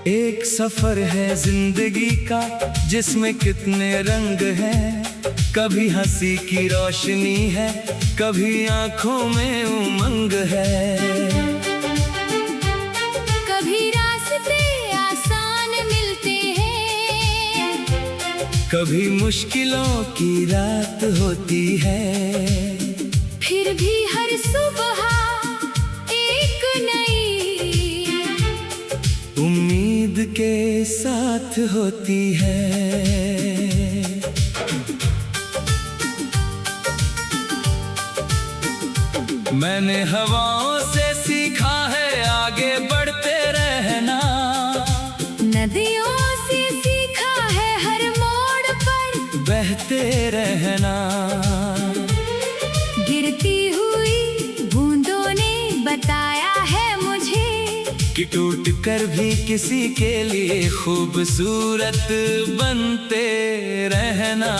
एक सफर है जिंदगी का जिसमें कितने रंग हैं। कभी हंसी की रोशनी है, कभी आंखों में उमंग है। कभी रास्ते आसान मिलते हैं, कभी मुश्किलों की रात होती है। फिर भी हर सुबह एक नई उम्मीद के साथ होती है। मैंने हवाओं से सीखा है आगे बढ़ते रहना। नदियों से सीखा है हर मोड़ पर बहते रहना। गिरती हुई बूंदों ने बताया है मुझे कि टूट कर भी किसी के लिए खूबसूरत बनते रहना।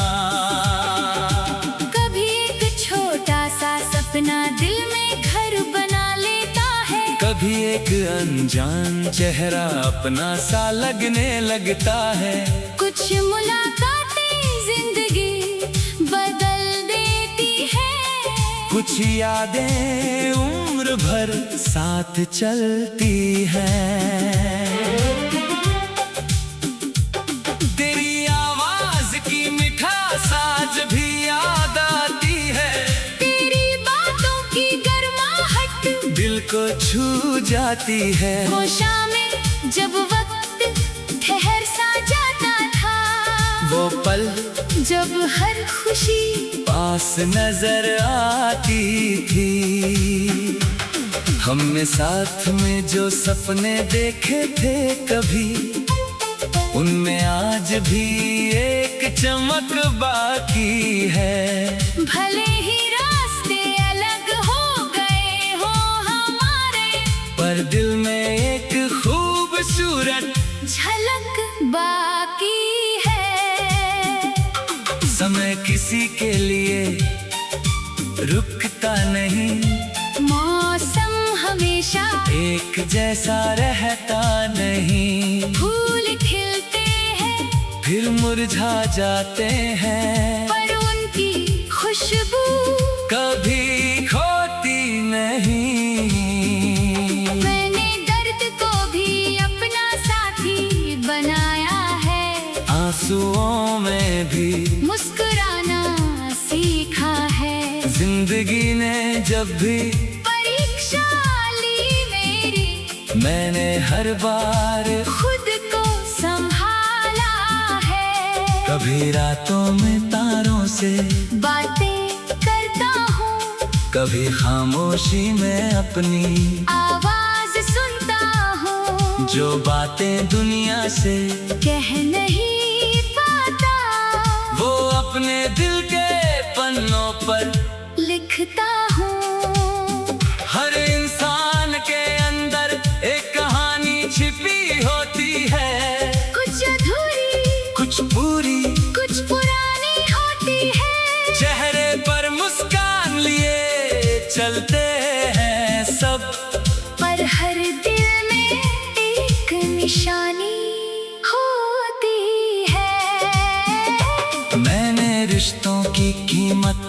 कभी एक छोटा सा सपना दिल में घर बना लेता है, कभी एक अनजान चेहरा अपना सा लगने लगता है। कुछ मुलाकातें जिंदगी बदल देती है, कुछ यादें उम्र भर साथ चलती हैं। तेरी आवाज की मिठास आज भी याद आती है। तेरी बातों की गर्माहट दिल को छू जाती है। वो शामें जब वक्त ठहर सा जाता था, वो पल जब हर खुशी पास नजर आती थी। हमने साथ में जो सपने देखे थे कभी, उनमें आज भी एक चमक बाकी है। भले ही रास्ते अलग हो गए हो हमारे, पर दिल में एक खूबसूरत झलक बाकी है। समय किसी के लिए रुकता नहीं, मौसम हमेशा एक जैसा रहता नहीं। फूल खिलते हैं फिर मुरझा जाते हैं, पर उनकी खुशबू कभी खोती नहीं। मैंने दर्द को भी अपना साथी बनाया है, आंसुओं में भी मुस्कुराना सीखा है। जिंदगी ने जब भी परीक्षा ली मेरी, मैंने हर बार खुद को संभाला है। कभी रातों में तारों से बातें करता हूँ, कभी खामोशी में अपनी आवाज सुनता हूँ, जो बातें दुनिया से कह नहीं पाता, वो अपने दिल के पन्नों पर लिखता हूँ। हर इंसान के अंदर एक कहानी छिपी होती है। कुछ अधूरी, कुछ पूरी, कुछ पुरानी होती है। चेहरे पर मुस्कान लिए चलते हैं सब, पर हर दिल में एक निशानी होती है। मैंने रिश्तों की कीमत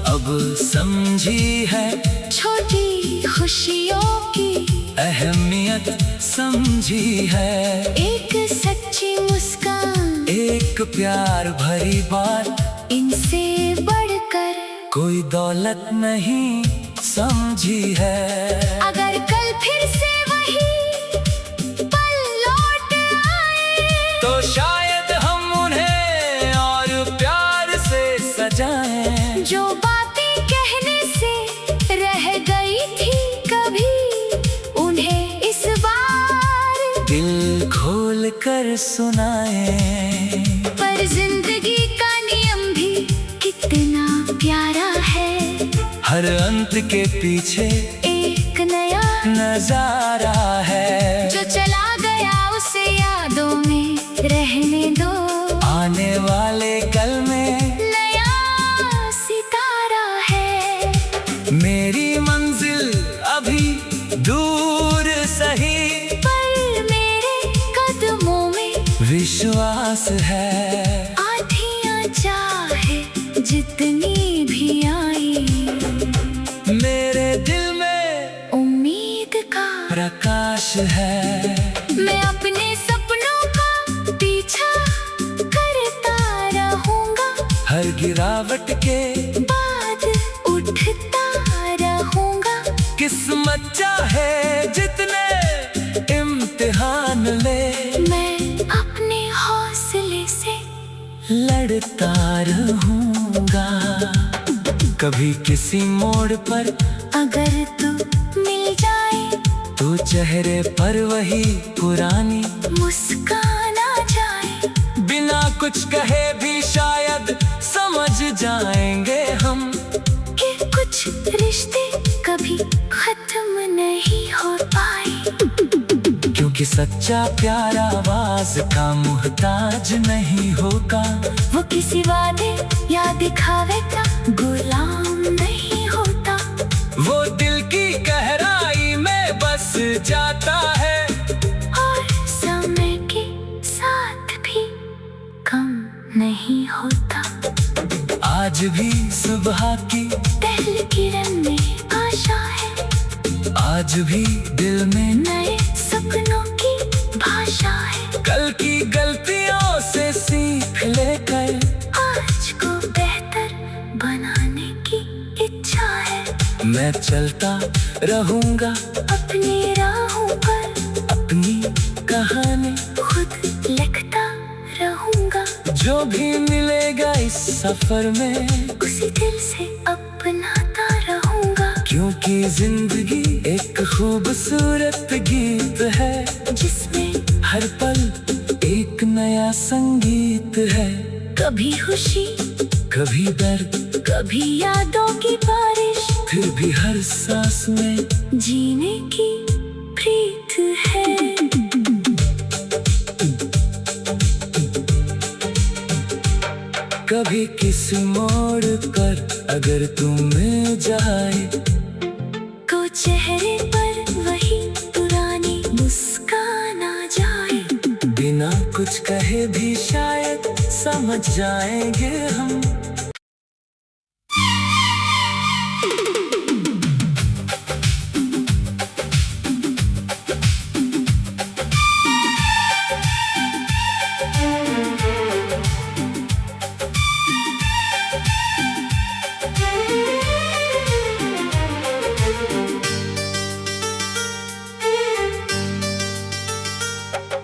अब समझी है, छोटी खुशियों की अहमियत समझी है। एक सच्ची मुस्कान, एक प्यार भरी बात, इनसे बढ़कर कोई दौलत नहीं समझी है। अगर कल फिर से वही पल लौट आए, तो शायद हम उन्हें और प्यार से सजाएं। जो बातें कहने से रह गई थी कभी, उन्हें इस बार दिल खोल कर सुनाएं। पर जिंदगी का नियम भी कितना प्यारा है, हर अंत के पीछे एक नया नजारा है। जो चला गया उसे यादों में रहने दो, आने वाले कल में नया सितारा है। मेरी मंजिल अभी दूर सही, पर मेरे कदम जितनी भी आई, मेरे दिल में उम्मीद का प्रकाश है। मैं अपने सपनों का पीछा करता रहूंगा, हर गिरावट के बाद उठता रहूंगा। किस्मत चाहे जितने इम्तिहान ले, मैं अपने हौसले से लड़ता रहूंगा। कभी किसी मोड़ पर अगर तू मिल जाए तो चेहरे पर वही पुरानी मुस्कान आ जाए। बिना कुछ कहे भी शायद समझ जाएंगे हम कि कुछ रिश्ते कभी खत्म नहीं हो पाए, क्योंकि सच्चा प्यार आवाज का मुहताज नहीं होगा। वो किसी वादे या दिखावे का गुलाम नहीं होता। वो दिल की गहराई में बस जाता है और समय के साथ भी कम नहीं होता। आज भी सुबह की पहली किरण में आशा है, आज भी दिल में नए सपनों की भाषा है। कल की गलतियों से सीख लेकर आज को बेहतर बनाने की इच्छा है। मैं चलता रहूंगा अपनी राहों पर अपनी कहानी, खुद लिखता रहूंगा। जो भी मिलेगा इस सफर में उसी दिल से अपनाता रहूंगा। क्योंकि जिंदगी एक खूबसूरत गीत है, जिसमें हर पल एक नया संगीत है। कभी खुशी, कभी दर्द, कभी यादों की बारिश, फिर भी हर सांस में जीने की प्रीत है। कभी किसी मोड़ पर अगर तुम मिल जाए को चेहरे पर वही पुरानी मुस्कान आ जाए। बिना कुछ कहे भी शायद समझ जाएंगे हम।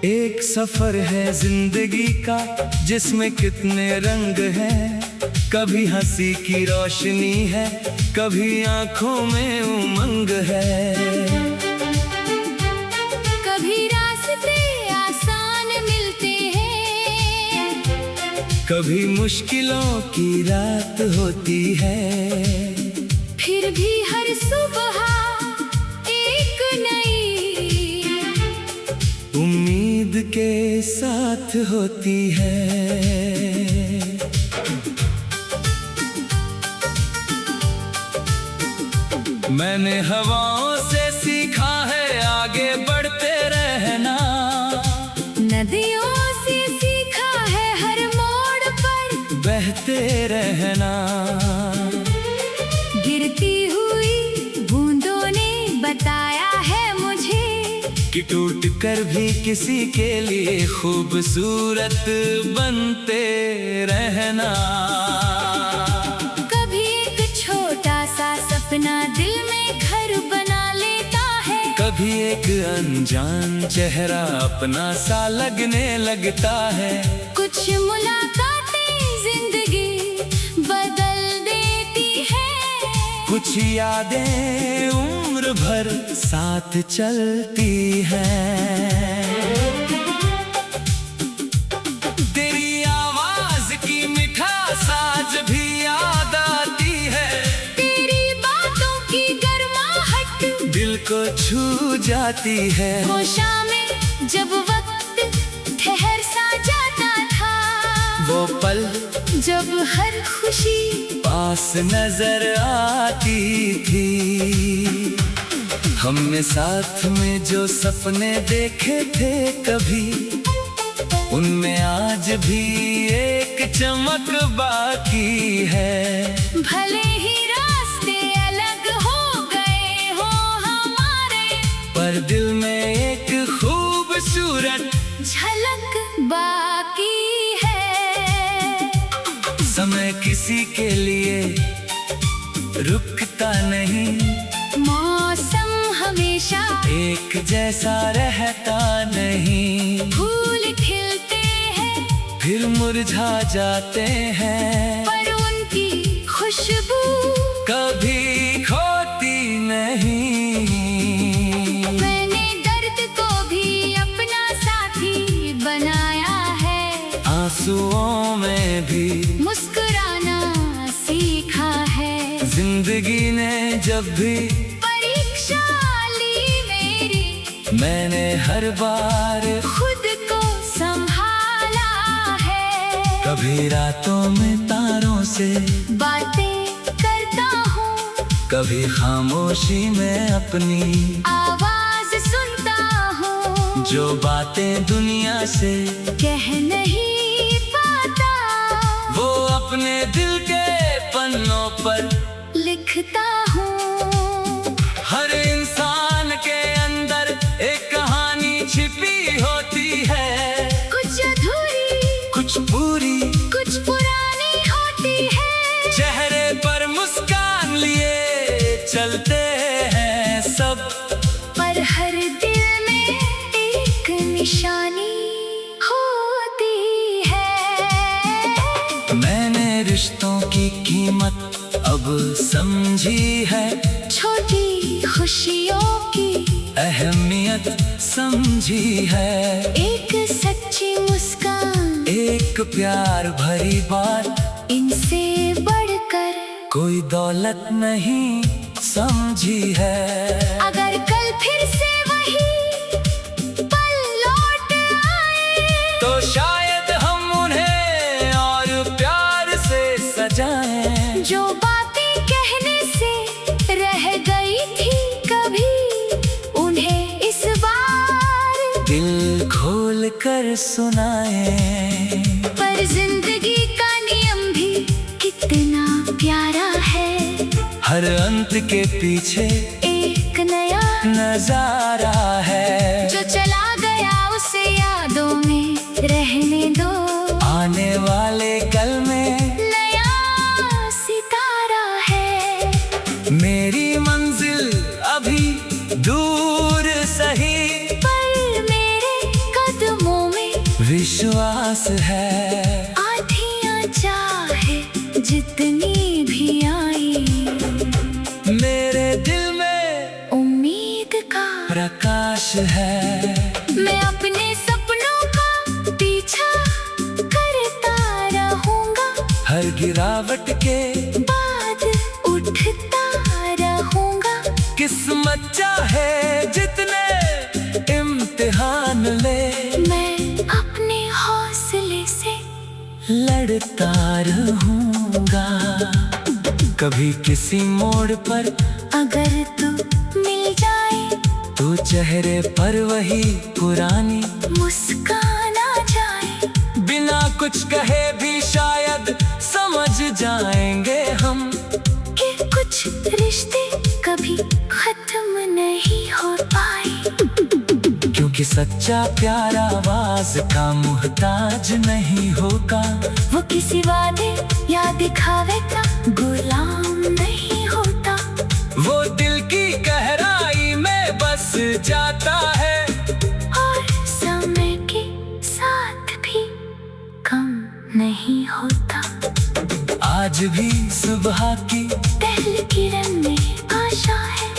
एक सफर है जिंदगी का जिसमें कितने रंग हैं। कभी हंसी की रोशनी है, कभी आंखों में उमंग है। कभी रास्ते आसान मिलते हैं, कभी मुश्किलों की रात होती है। फिर भी हर सुबह एक नई उम्मीद के साथ होती है। मैंने हवाओं से सीखा है आगे बढ़ते रहना, नदियों से सीखा है हर मोड़ पर बहते रहना। गिरती हुई बूंदों ने बताया है मुझे कि टूट कर भी किसी के लिए खूबसूरत बनते रहना। कभी एक छोटा सा सपना दिल में घर बना लेता है, कभी एक अनजान चेहरा अपना सा लगने लगता है। कुछ मुलाकातें जिंदगी बदल देती है, कुछ यादें उम्र भर साथ चलती हैं। तेरी आवाज की मिठास आज भी याद आती है, तेरी बातों की गर्माहट दिल को छू जाती है। वो शामें जब वक्त ठहर सा जाता था, वो पल जब हर खुशी पास नजर आती थी। हमने साथ में जो सपने देखे थे कभी, उनमें आज भी एक एक चमक बाकी है। भले ही रास्ते अलग हो गए हो हमारे, पर दिल में एक खूबसूरत झलक बाकी है। समय किसी के लिए रुकता नहीं, मौसम हमेशा एक जैसा रहता नहीं। फूल खिलते हैं फिर मुरझा जाते हैं, पर उनकी खुशबू कभी खोती नहीं। मैंने दर्द को भी अपना साथी बनाया है, आंसुओं में भी मुस्कुराना सीखा है। जिंदगी ने जब भी परीक्षा ली मेरी, मैंने हर बार खुद को संभाला है। कभी रातों में तारों से बातें करता हूँ, कभी खामोशी में अपनी आवाज सुनता हूँ, जो बातें दुनिया से कह नहीं पाता, वो अपने दिल के पन्नों पर लिखता हूँ। हर इंसान के अंदर एक कहानी छिपी होती है, कुछ अधूरी कुछ पूरी कुछ पुरानी होती है। चेहरे पर मुस्कान लिए चलते हैं सब, पर हर दिल में एक निशानी होती है। मैंने रिश्तों की कीमत अब समझी है, छोटी खुशियों की अहमियत समझी है। एक सच्ची मुस्कान, एक प्यार भरी बात, इनसे बढ़कर कोई दौलत नहीं समझी है। अगर कल फिर से वही पल लौट आए, तो शायद हम उन्हें और प्यार से सजाएं। जो बातें कहने से रह गई थी कभी, उन्हें इस बार दिल खोल कर सुनाएं। पर जिंदगी का नियम भी कितना प्यारा है, हर अंत के पीछे एक नया नजारा है। जो चला गया उसे यादों में रहने दो, आने वाले कल में नया सितारा है। मेरी मंजिल अभी दूर सही, पर मेरे कदमों में विश्वास है। आधियां चाहे जितनी भी आई, मेरे दिल में उम्मीद का प्रकाश है। मैं अपने सपनों का पीछा करता रहूंगा, हर गिरावट के बाद उठता रहूंगा। किस्मत चाहे जितने इम्तिहान ले, मैं अपने हौसले से लड़ता रहूंगा। कभी किसी मोड़ पर अगर तू मिल जाए, तो चेहरे पर वही पुरानी मुस्कान आ जाए। बिना कुछ कहे भी शायद समझ जाएंगे हम, कि कुछ रिश्ते कभी खत्म नहीं हो पाए। क्योंकि सच्चा प्यार आवाज का मुहताज नहीं होगा। वो किसी वादे या दिखावे का गुलाम नहीं होता। वो दिल की गहराई में बस जाता है, और समय के साथ भी कम नहीं होता। आज भी सुबह की पहली किरण में आशा है,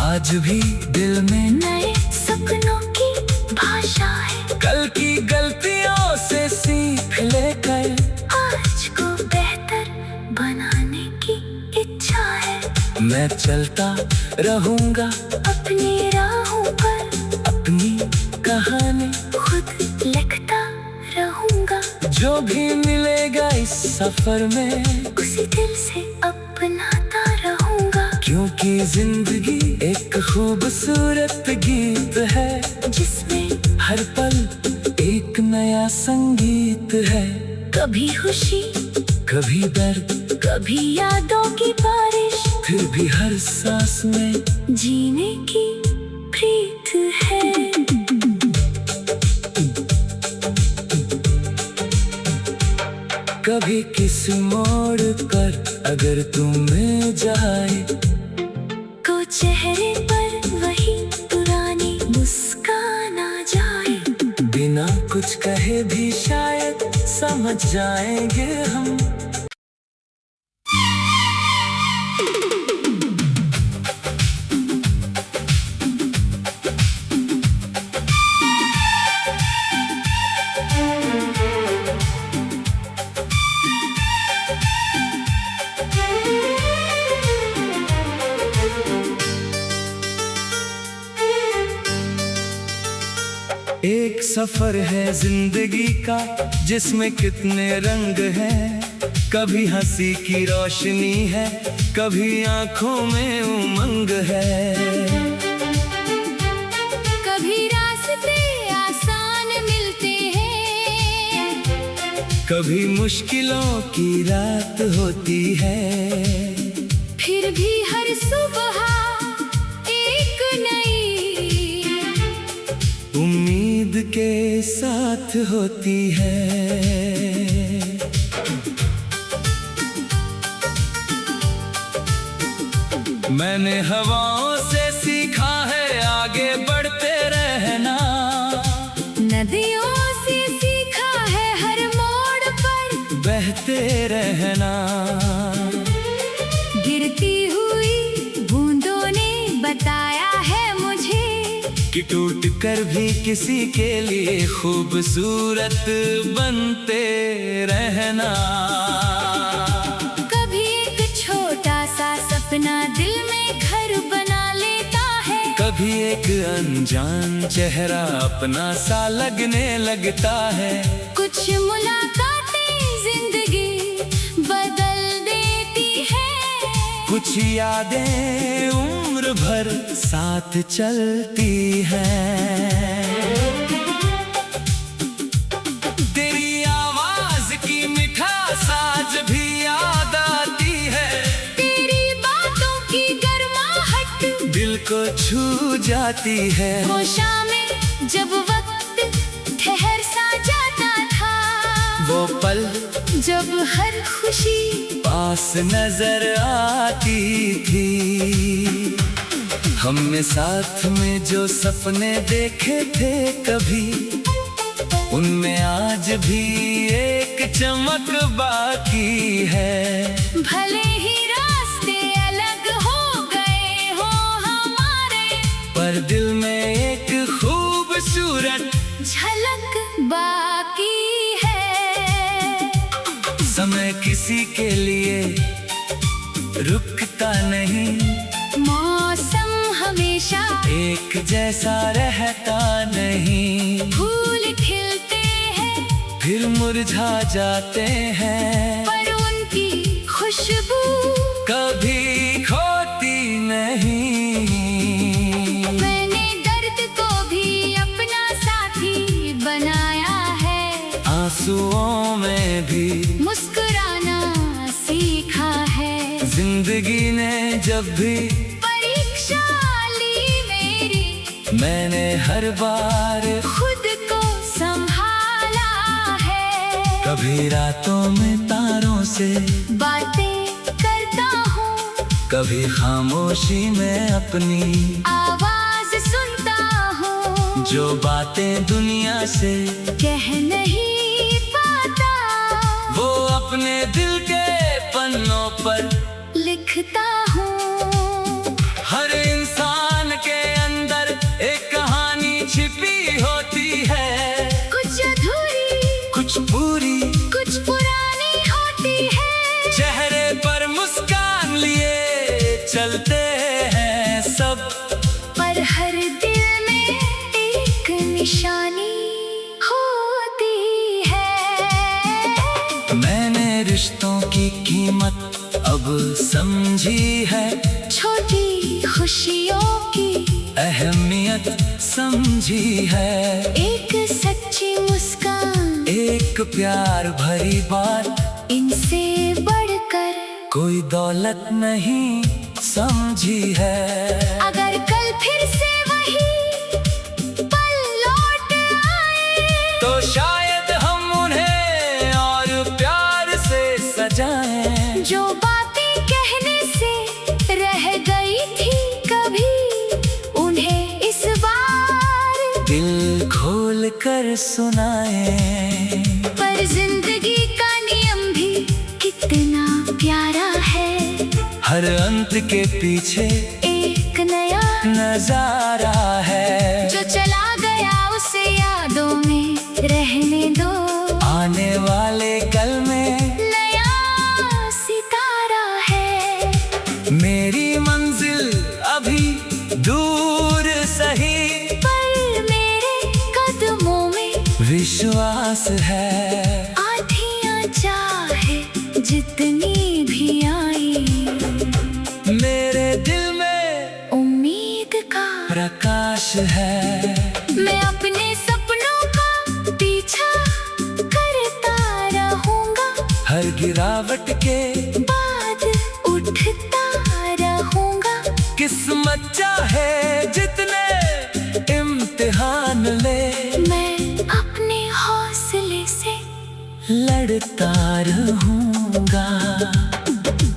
आज भी दिल में नए सपनों की भाषा है। कल की गलतियों से सीख लेकर आज को बेहतर बनाने की इच्छा है। मैं चलता रहूंगा अपनी राहों पर, अपनी कहानी खुद लिखता रहूंगा। जो भी मिलेगा इस सफर में, उसी दिल से अपनाता रहूंगा। क्योंकि जिंदगी एक खूबसूरत गीत है, जिसमें हर पल एक नया संगीत है। कभी खुशी, कभी दर्द, कभी यादों की बारिश, फिर भी हर सांस में जीने की प्रीत है। कभी किस मोड़ पर अगर तू मिल जाए, को चेहरे पर वही पुरानी मुस्कान आ जाए, बिना कुछ कहे भी शायद समझ जाएंगे हम। एक सफर है जिंदगी का जिसमें कितने रंग हैं। कभी हंसी की रोशनी है, कभी आंखों में उमंग है। कभी रास्ते आसान मिलते हैं, कभी मुश्किलों की रात होती है। फिर भी हर सुबह एक नई उम्मीद के साथ होती है। मैंने हवाओं से सीखा है आगे बढ़ते रहना, नदियों से सीखा है हर मोड़ पर बहते रहना। गिरती हुई बूंदों ने बताया है मुझे कि टूट कर भी किसी के लिए खूबसूरत बनते रहना। कभी एक छोटा सा सपना दिल में घर बना लेता है, कभी एक अनजान चेहरा अपना सा लगने लगता है। कुछ मुलाकातें जिंदगी बदल देती है, कुछ यादें उम्र भर साथ चलती हैं। तेरी आवाज की मिठास आज भी याद आती है, तेरी बातों की गर्माहट दिल को छू जाती है। वो शामें जब वक्त ठहर सा जाता था, वो पल जब हर खुशी पास नजर आती थी। हमने साथ में जो सपने देखे थे कभी, उनमें आज भी एक चमक बाकी है। भले ही रास्ते अलग हो गए हो हमारे, पर दिल में एक खूबसूरत झलक बाकी है। समय किसी के लिए रुकता नहीं, मौसम हमेशा एक जैसा रहता नहीं। फूल खिलते हैं फिर मुरझा जाते हैं, पर उनकी खुशबू कभी खोती नहीं। मैंने दर्द को भी अपना साथी बनाया है, आंसुओं में भी मुस्कुराना सीखा है। जिंदगी ने जब भी परीक्षा ली मेरी, मैंने हर बार खुद को संभाला है। कभी रातों में तारों से बातें करता हूँ, कभी खामोशी में अपनी आवाज सुनता हूँ, जो बातें दुनिया से कह नहीं पाता, वो अपने दिल के पन्नों पर लिखता हूँ। हर इंसान के अंदर एक कहानी छिपी होती है, कुछ अधूरी कुछ पूरी कुछ पुरानी होती है। चेहरे पर मुस्कान लिए चलते हैं सब, पर हर दिल में एक निशानी होती है। मैंने रिश्तों की कीमत अब समझी है, छोटी खुशियों की अहमियत समझी है। एक सच्ची मुस्कान एक प्यार भरी बात, इनसे बढ़कर कोई दौलत नहीं समझी है। अगर कल फिर से वही पल लौट आए, तो शायद हम उन्हें और प्यार से सजाएं। जो बातें कहने से रह गई थी कभी, उन्हें इस बार दिल खोल कर सुनाएं। पर जिंदगी का नियम भी कितना प्यारा है, हर अंत के पीछे एक नया नजारा है। जो चला गया उसे यादों में रहने दो, आने वाले कल में नया सितारा है। मेरी मंजिल अभी दूर सही, पर मेरे कदमों में विश्वास है। आँधियाँ चाहे जितनी भी आई, मेरे दिल में उम्मीद का प्रकाश है। मैं अपने सपनों का पीछा करता रहूंगा, हर गिरावट के बाद उठता रहूंगा। किस्मत चाहे जितने इम्तिहान ले, मैं अपने हौसले से लड़ता रहूंगा।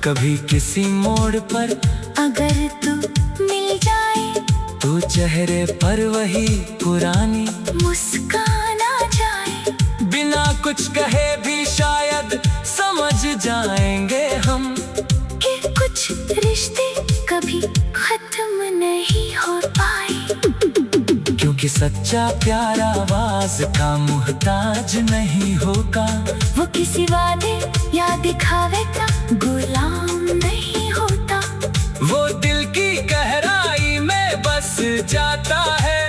कभी किसी मोड़ पर अगर तू मिल जाए, तो चेहरे पर वही पुरानी मुस्कान आ जाए। बिना कुछ कहे भी शायद समझ जाएंगे हम, कि कुछ रिश्ते कभी खत्म नहीं हो पाए। क्योंकि सच्चा प्यार आवाज का मुहताज नहीं होगा। वो किसी वादे या दिखावे का गुलाम नहीं होता। वो दिल की गहराई में बस जाता है,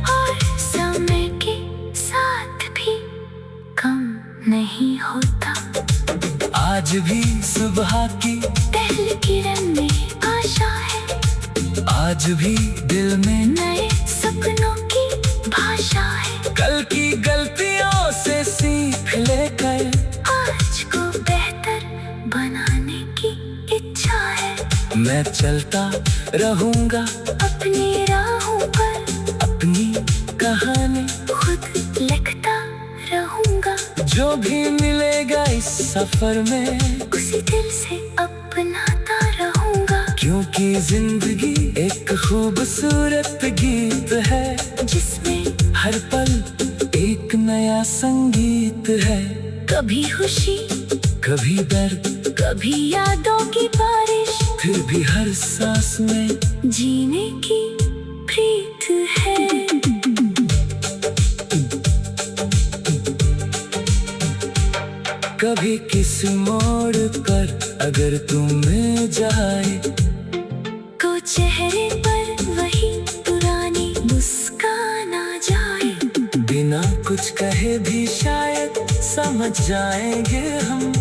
और समय के साथ भी कम नहीं होता। आज भी सुबह की पहली किरण में आशा है, आज भी दिल में नए सपनों की भाषा है। कल की गलतियों से सीख लेकर आज को बेहतर बनाने की इच्छा है। मैं चलता रहूंगा अपनी राहों पर, अपनी कहानी खुद लिखता रहूंगा। जो भी मिलेगा इस सफर में, उसी दिल से अपनाता रहूंगा। क्योंकि जिंदगी एक खूबसूरत गीत है, जिसमें हर पल एक नया संगीत है। कभी खुशी, कभी दर्द, कभी यादों की बारिश, फिर भी हर सांस में जीने की प्रीत है। कभी किस मोड़ पर अगर तू मिल जाए, को चेहरे पर वही पुरानी मुस्कान आ जाए। बिना कुछ कहे भी शायद समझ जाएंगे हम।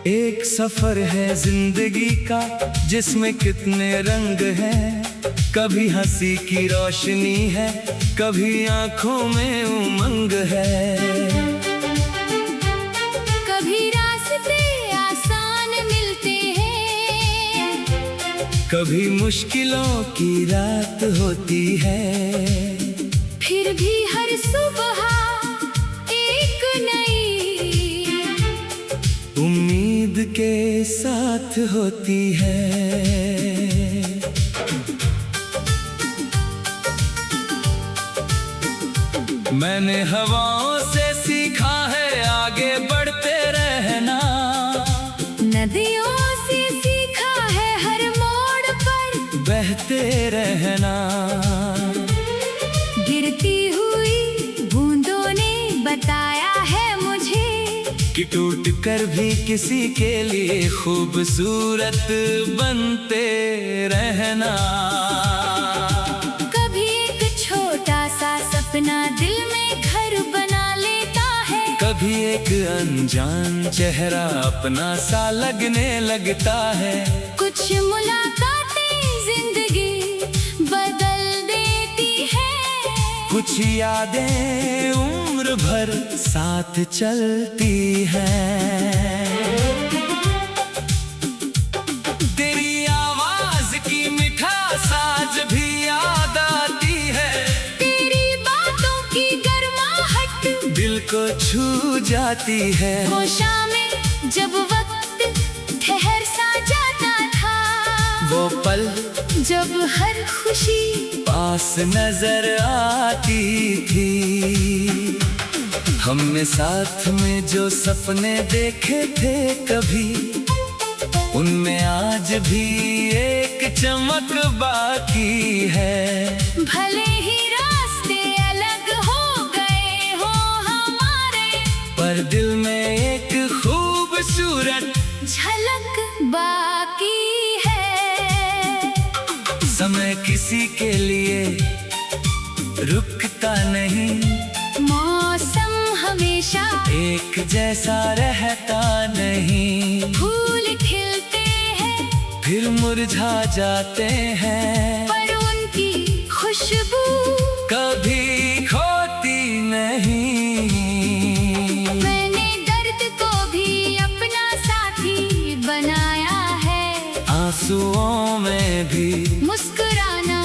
एक सफर है जिंदगी का, जिसमें कितने रंग हैं। कभी हंसी की रोशनी है, कभी आंखों में उमंग है। कभी रास्ते आसान मिलते हैं, कभी मुश्किलों की रात होती है। फिर भी हर सुबह एक नई उम्मीद के साथ होती है। मैंने हवाओं से सीखा है आगे बढ़ते रहना, नदियों से सीखा है हर मोड़ पर बहते रहना। गिरती हुई बूंदों ने बताया है मुझे कि टूट कर भी किसी के लिए खूबसूरत बनते रहना। कभी एक छोटा सा सपना दिल में घर बना लेता है, कभी एक अनजान चेहरा अपना सा लगने लगता है। कुछ मुलाकातें जिंदगी बदल देती है, कुछ यादें उम्र भर साथ चलती हैं। तेरी आवाज की मिठास आज भी याद आती है, तेरी बातों की गर्माहट दिल को छू जाती है। वो शामें जब वक्त ठहर सा जाता था, वो पल जब हर खुशी पास नजर आती थी। हमने साथ में जो सपने देखे थे कभी, उनमें आज भी एक चमक बाकी है। भले ही रास्ते अलग हो गए हो हमारे, पर दिल में एक खूबसूरत झलक बाकी है। समय किसी के लिए रुकता नहीं, मौसम हमेशा एक जैसा रहता नहीं। फूल खिलते हैं फिर मुरझा जाते हैं, पर उनकी खुशबू कभी खोती नहीं। मैंने दर्द को भी अपना साथी बनाया है, आंसुओं में भी मुस्कुराना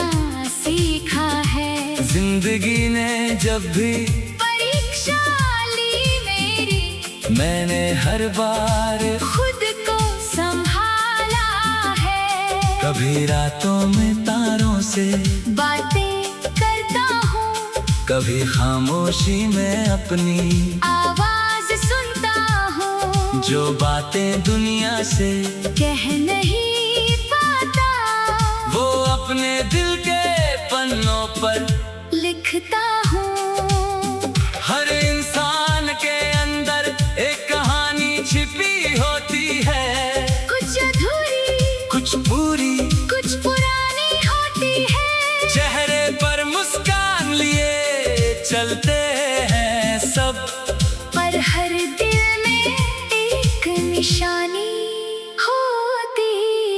सीखा है। जिंदगी ने जब भी परीक्षा ली मेरी, मैंने हर बार खुद को संभाला है। कभी रातों में तारों से बातें करता हूँ, कभी खामोशी में अपनी आवाज सुनता हूँ, जो बातें दुनिया से कह नहीं पाता, वो अपने दिल के पन्नों पर लिखता हूँ। हर इंसान के अंदर एक कहानी छिपी होती है, कुछ अधूरी कुछ पूरी कुछ पुरानी होती है। चेहरे पर मुस्कान लिए चलते हैं सब, पर हर दिल में एक निशानी होती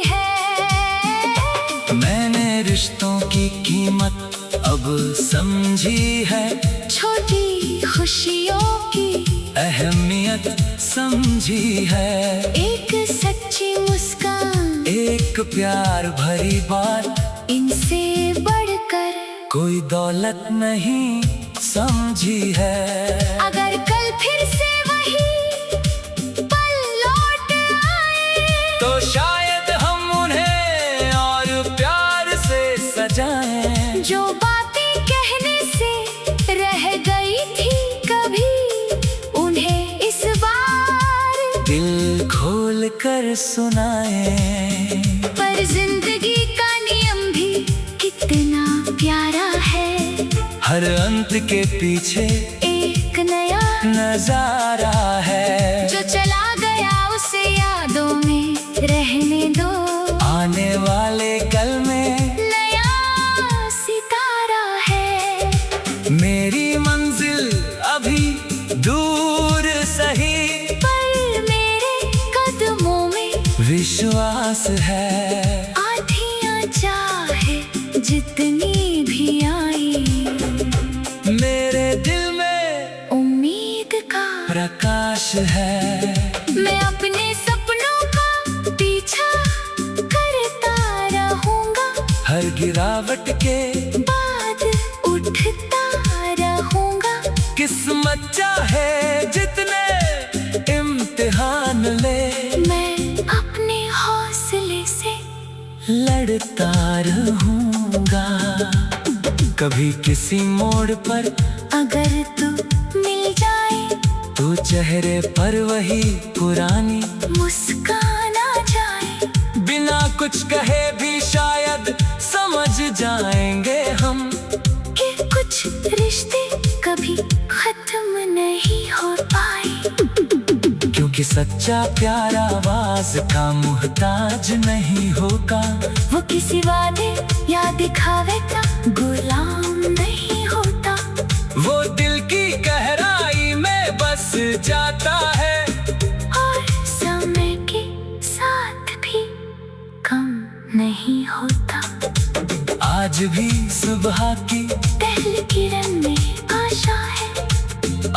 है। मैंने रिश्तों की कीमत अब समझी है, छोटी खुशियों की अहमियत समझी है। एक सच्ची मुस्कान, एक प्यार भरी बात, इनसे बढ़कर कोई दौलत नहीं समझी है। अगर कल फिर से वही पल लौट आए, तो शायद हम उन्हें और प्यार से सजाएं। जो बातें कहने से रह गई थी कभी, उन्हें इस बार दिल खोल कर सुनाएं। पर जिंदगी का नियम भी कितना प्यारा है, हर अंत के पीछे एक नया नजारा है। जो चला गया उसे यादों में रहने दो, आने वाले कल में नया सितारा है। मेरी मंजिल अभी दूर सही, पर मेरे कदमों में विश्वास है। आँधियाँ चाहे जितनी भी आई, मेरे दिल में उम्मीद का प्रकाश है। मैं अपने सपनों का पीछा करता रहूंगा, हर गिरावट के बाद उठता रहूंगा। किस्मत चाहे जितने इम्तिहान ले, मैं अपने हौसले से लड़ता रहूंगा। कभी किसी मोड़ पर अगर तू मिल जाए, तो चेहरे पर वही पुरानी मुस्कान आ जाए। बिना कुछ कहे भी शायद समझ जाएंगे हम, कि कुछ रिश्ते कभी खत्म नहीं हो पाए। क्योंकि सच्चा प्यार आवाज का मुहताज नहीं होगा। वो किसी वादे या दिखावे का गुलाम नहीं होता। वो दिल की गहराई में बस जाता है और समय के साथ भी कम नहीं होता। आज भी सुबह की पहली किरण में आशा है।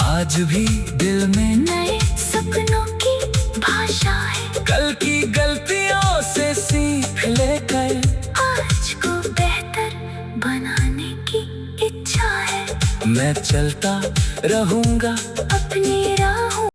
आज भी दिल में नए सपनों की भाषा है। कल की गलतियों से सीख लेकर आज को बेहतर बनाने की इच्छा है। मैं चलता रहूंगा अपने